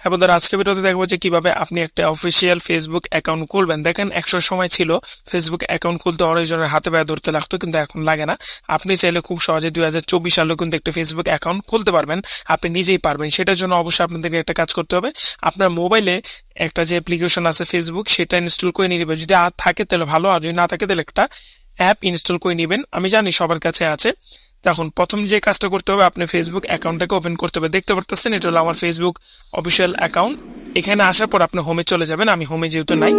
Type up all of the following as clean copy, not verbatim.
হ্যাঁ বন্ধুরা, আজকে ভিডিওতে দেখবো যে কিভাবে আপনি একটা অফিসিয়াল ফেসবুক অ্যাকাউন্ট খুলবেন। দেখেন, সময় ছিল ফেসবুক অ্যাকাউন্ট খুলতে অনেকজনের হাতে পায়ে ধরতে লাগতো, কিন্তু এখন লাগে না। আপনি চাইলে খুব সহজে 2024 সালেও কিন্তু একটা ফেসবুক অ্যাকাউন্ট খুলতে পারবেন। আপনি নিজেই পারবেন। সেটার জন্য অবশ্যই আপনাদেরকে একটা কাজ করতে হবে। আপনার মোবাইলে একটা যে অ্যাপ্লিকেশন আছে ফেসবুক, সেটা ইনস্টল করে নিয়ে নেবেন। যদি থাকে তাহলে ভালো, আর যদি না থাকে তাহলে একটা অ্যাপ ইনস্টল করে নেবেন। আমি জানি সবার কাছে আছে। তখন প্রথম যে কাজটা করতে হবে, আপনি ফেসবুক অ্যাকাউন্টটাকে ওপেন করতে হবে। দেখতে পারতেছেন, এটা হলো আমার ফেসবুক অফিসিয়াল অ্যাকাউন্ট। এখানে আসার পর আপনি হোমে চলে যাবেন। আমি হোমে যেহেতু নাই,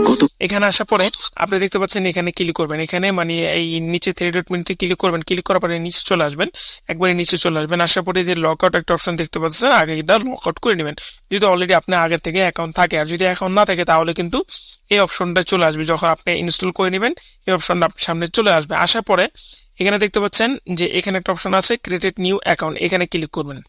এখানে আসার পরে আপনি দেখতে পাচ্ছেন এখানে ক্লিক করবেন। এখানে মানে এই নিচে থ্রি ডট মিনিটে ক্লিক করবেন। ক্লিক করার পরে নিচে চলে আসবেন, একবারে নিচে চলে আসবেন। আসার পরে যে লক আউট একটা অপশন দেখতে পাচ্ছেন, আগে এটা লক আউট করে নেবেন যদি অলরেডি আপনার আগে থেকে অ্যাকাউন্ট থাকে। আর যদি অ্যাকাউন্ট না থাকে তাহলে কিন্তু এই অপশনটা চলে আসবে। যখন আপনি ইনস্টল করে নেবেন, এই অপশনটা আপনার সামনে চলে আসবে। আসার পরে এখানে দেখতে পাচ্ছেন যে এখানে একটা অপশন আছে ক্রিয়েট নিউ অ্যাকাউন্ট, এখানে ক্লিক করবেন।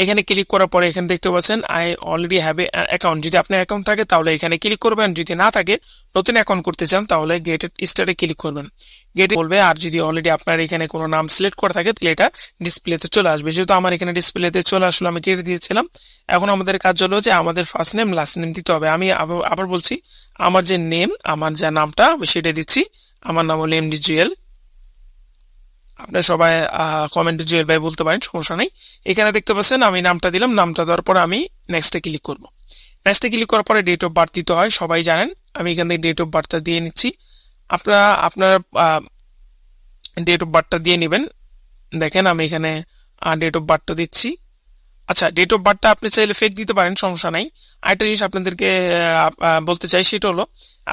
এখানে ক্লিক করার পরে এখানে দেখতে পাচ্ছেন I already have a account. যদি আপনার অ্যাকাউন্ট থাকে তাহলে এখানে ক্লিক করবেন, যদি না থাকে নতুন অ্যাকাউন্ট করতে চান তাহলে গেট স্টারে ক্লিক করবেন। গেট বলবে। আর যদি অলরেডি আপনার এখানে কোনো নাম সিলেক্ট করা থাকে তাহলে এটা ডিসপ্লেতে চলে আসবে। যেহেতু আমার এখানে ডিসপ্লেতে চলে আসলো, আমি কেটে দিয়েছিলাম। এখন আমাদের কাজ হলো যে আমাদের ফার্স্ট নেম লাস্ট নেম দিতে হবে। আমি আবার বলছি, আমার যে নেম, আমার যা নামটা সেটা দিচ্ছি। আমার নাম হলো এমডি জুয়েল। আপনার সবাই কমেন্টে জুয়েল ভাই বলতে পারেন, সমস্যা নেই। এখানে দেখতে পাচ্ছেন আমি নামটা দিলাম। নামটা দেওয়ার পর আমি নেক্সটে ক্লিক করব। নেক্সটে ক্লিক করার পরে ডেট অফ বার্থ দিতে হয়, সবাই জানেন। আমি এখান থেকে ডেট অফ বার্থটা দিয়ে নিচ্ছি। আপনারা আপনার ডেট অফ বার্থটা দিয়ে নেবেন। দেখেন আমি এখানে ডেট অফ বার্থটা দিচ্ছি। আচ্ছা, ডেট অফ বার্থটা আপনি চাইলে ফেক দিতে পারেন, সমস্যা নাই। আরেকটা জিনিস আপনাদেরকে বলতে চাই, সেটা হলো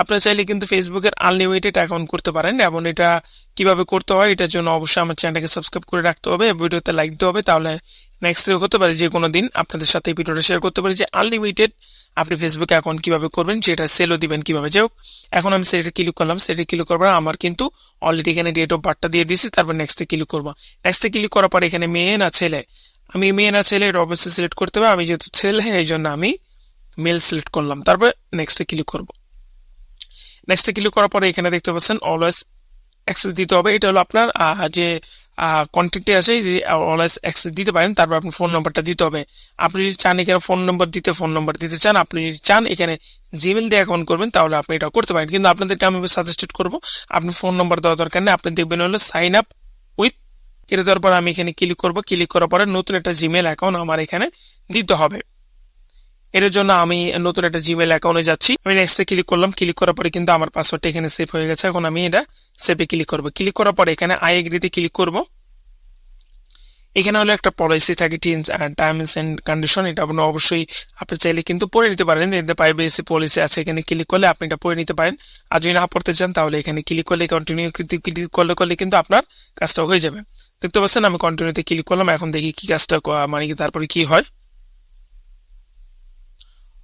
আপনারা চাইলে কিন্তু ফেসবুকের আনলিমিটেড অ্যাকাউন্ট করতে পারেন। এবং এটা কিভাবে করতে হয় এটার জন্য অবশ্যই আমার চ্যানেলটাকে সাবস্ক্রাইব করে রাখতে হবে, ভিডিওতে লাইক দিতে হবে। তাহলে নেক্সট হতে পারে যে কোনো দিন আপনাদের সাথে এই ভিডিওটা শেয়ার করতে পারি যে আনলিমিটেড আপনি ফেসবুক অ্যাকাউন্ট কিভাবে করবেন, যেটা সেলও দিবেন কিভাবে। যাই হোক, এখন আমি সেটা ক্লিক করলাম। সেটা ক্লিক করবার আমার কিন্তু অলরেডি এখানে ডেট অফ বার্থটা দিয়ে দিয়েছি। তারপর নেক্সটে ক্লিক করবো। নেক্সটে ক্লিক করার পর এখানে মেয়ে না ছেলে, আমি মেয়ে না ছেলে এটা অবশ্যই সিলেক্ট করতে হবে। আমি যেহেতু ছেলে এই জন্য আমি মেল সিলেক্ট করলাম। তারপর নেক্সটে ক্লিক করব। নেক্সটে ক্লিক করার পরে এখানে দেখতে পাচ্ছেন অলওয়েজ অ্যাক্সেস দিতে হবে। এটা হলো আপনার যে কন্ট্যাক্টে আছে, অলওয়েজ অ্যাক্সেস দিতে পারেন। তারপর আপনার ফোন নাম্বারটা দিতে হবে। আপনি যদি চান এখানে ফোন নাম্বার দিতে চান, আপনি যদি চান এখানে জিমেল দিয়ে অ্যাকাউন্ট করবেন তাহলে আপনি এটা করতে পারেন। কিন্তু আপনাদেরকে আমি সাজেস্টেড করবো আপনি ফোন নাম্বার দেওয়ার দরকার নেই। আপনি দেখবেন হলো সাইন আপ উইথ, কেটে দেওয়ার পর আমি এখানে ক্লিক করব। ক্লিক করার পরে নতুন একটা জিমেল অ্যাকাউন্ট আমার এখানে দিতে হবে। এর জন্য আমি নতুন একটা জিমেল অ্যাকাউন্টে যাচ্ছি। আমি নেক্সটে ক্লিক করলাম। ক্লিক করার পরে কিন্তু আমার পাসওয়ার্ডটা এখানে সেভ হয়ে গেছে। এখন আমি এটা সেভে ক্লিক করব। ক্লিক করার পরে এখানে আই এগ্রিতে ক্লিক করব। এখানে হলো একটা পলিসি থাকে, টার্মস এন্ড কন্ডিশন। এটা আপনি অবশ্যই আপনি চাইলে কিন্তু পড়ে নিতে পারেন। এতে প্রাইভেসি পলিসি আছে, এখানে ক্লিক করলে আপনি এটা পড়ে নিতে পারেন। আর যদি না পড়তে চান তাহলে এখানে ক্লিক করলে কন্টিনিউ ক্লিক করলে কিন্তু আপনার কাজটা হয়ে যাবে। দেখতে পাচ্ছেন আমি কন্টিনিউতে ক্লিক করলাম। এখন দেখি কি কাজটা মানে কি তারপরে কি হয়।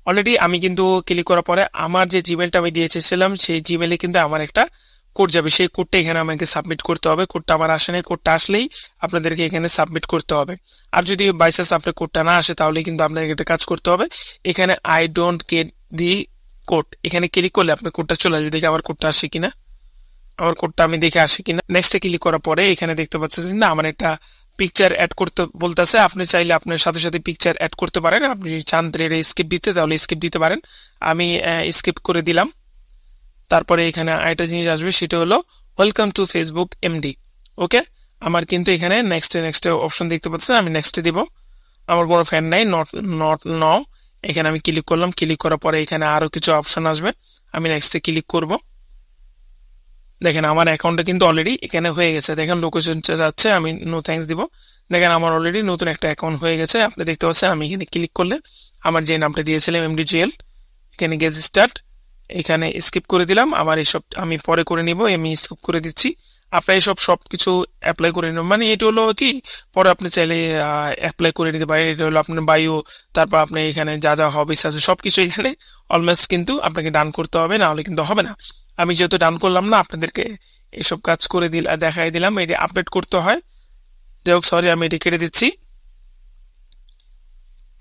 অলরেডি আমি কিন্তু ক্লিক করার পরে আমার যে জিমেলটা আমি দিয়েছিলাম সেই জিমেলে কিন্তু আমার একটা কোড যাবে। সেই কোডটা এখানে আমাকে সাবমিট করতে হবে। কোডটা আমার আসে নাই, কোডটা আসলেই আপনাদেরকে এখানে সাবমিট করতে হবে। আর যদি বাইচান্স আপনার কোডটা না আসে তাহলে কিন্তু আপনাকে একটা কাজ করতে হবে। এখানে I don't get the code, এখানে ক্লিক করলে আপনার কোডটা চলে আসবে। দেখি আমার কোডটা আসে কিনা, আমার কোডটা আমি দেখে আসে কিনা। নেক্সটে ক্লিক করার পরে এখানে দেখতে পাচ্ছেন না আমার একটা পিকচার অ্যাড করতে বলতেছে। আপনি চাইলে আপনার সাথে সাথে পিকচার অ্যাড করতে পারেন। আপনি যদি চান স্কিপ দিতে তাহলে স্কিপ দিতে পারেন। আমি স্কিপ করে দিলাম। তারপরে এখানে আরেকটা জিনিস আসবে, সেটা হলো ওয়েলকাম টু ফেসবুক এমডি। ওকে, আমার কিন্তু এখানে নেক্সট অপশন দেখতে পাচ্ছেন, আমি নেক্সটে দিব। আমার কোনো ফ্যান নাই, নট ন। এখানে আমি ক্লিক করলাম। ক্লিক করার পরে এখানে আরো কিছু অপশন আসবে, আমি নেক্সটে ক্লিক করব। দেখেন আমার অ্যাকাউন্টটা কিন্তু অলরেডি এখানে হয়ে গেছে। দেখেন লোকেশন যাচ্ছে, আমি নো থ্যাঙ্কস দিব। দেখেন আমার অলরেডি নতুন একটা অ্যাকাউন্ট হয়ে গেছে। আপনি দেখতে পাচ্ছেন আমি এখানে ক্লিক করলে আমার যে নামটা দিয়েছিলাম এমডি জুয়েল, এখানে গেট স্টার্ট, এখানে স্কিপ করে দিলাম। আমার এইসব আমি পরে করে নিব, আমি স্কিপ করে দিচ্ছি। আপনার এইসব সবকিছু অ্যাপ্লাই করে নিব, মানে এটা হলো কি পরে আপনি চাইলে অ্যাপ্লাই করে নিতে পারেন। এটা হলো আপনার বায়ো, তারপর আপনি এখানে যা যা হবিস আছে সবকিছু এখানে অলমোস্ট কিন্তু আপনাকে ডান করতে হবে, না হলে কিন্তু হবে না। আমি যেহেতু ডান করলাম না, আপনাদেরকে এসব কাজ করে দেখাই দিলাম। এটা আপডেট করতে হয়। যাই হোক, সরি, আমি এটা কেটে দিচ্ছি।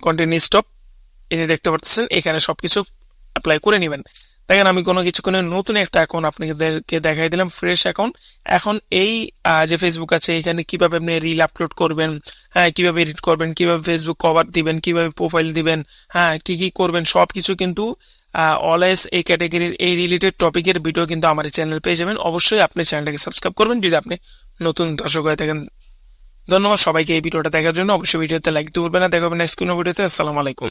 Continue stop. এই যে দেখতে পাচ্ছেন এখানে সবকিছু অ্যাপ্লাই করে নেবেন। দেখেন আমি কোনো কিছুক্ষণে নতুন একটা অ্যাকাউন্ট আপনাদেরকে দেখাই দিলাম, ফ্রেশ অ্যাকাউন্ট। এখন এই যে ফেসবুক আছে এখানে কিভাবে আপনি রিল আপলোড করবেন, হ্যাঁ কিভাবে এডিট করবেন, কিভাবে ফেসবুক কভার দিবেন, কিভাবে প্রোফাইল দিবেন, হ্যাঁ কি কি করবেন সবকিছু কিন্তু অলওয়েজ এই ক্যাটাগরির এই রিলেটেড টপিকের ভিডিও কিন্তু আমার এই চ্যানেল পেয়ে যাবেন। অবশ্যই আপনি চ্যানেলটাকে সাবস্ক্রাইব করবেন যদি আপনি নতুন দর্শক হয়ে থাকেন। ধন্যবাদ সবাইকে এই ভিডিওটা দেখার জন্য। অবশ্যই ভিডিওতে লাইক দিতে ভুলবেন না। দেখা হবে নেক্সট কোনো ভিডিওতে। আসসালামু আলাইকুম।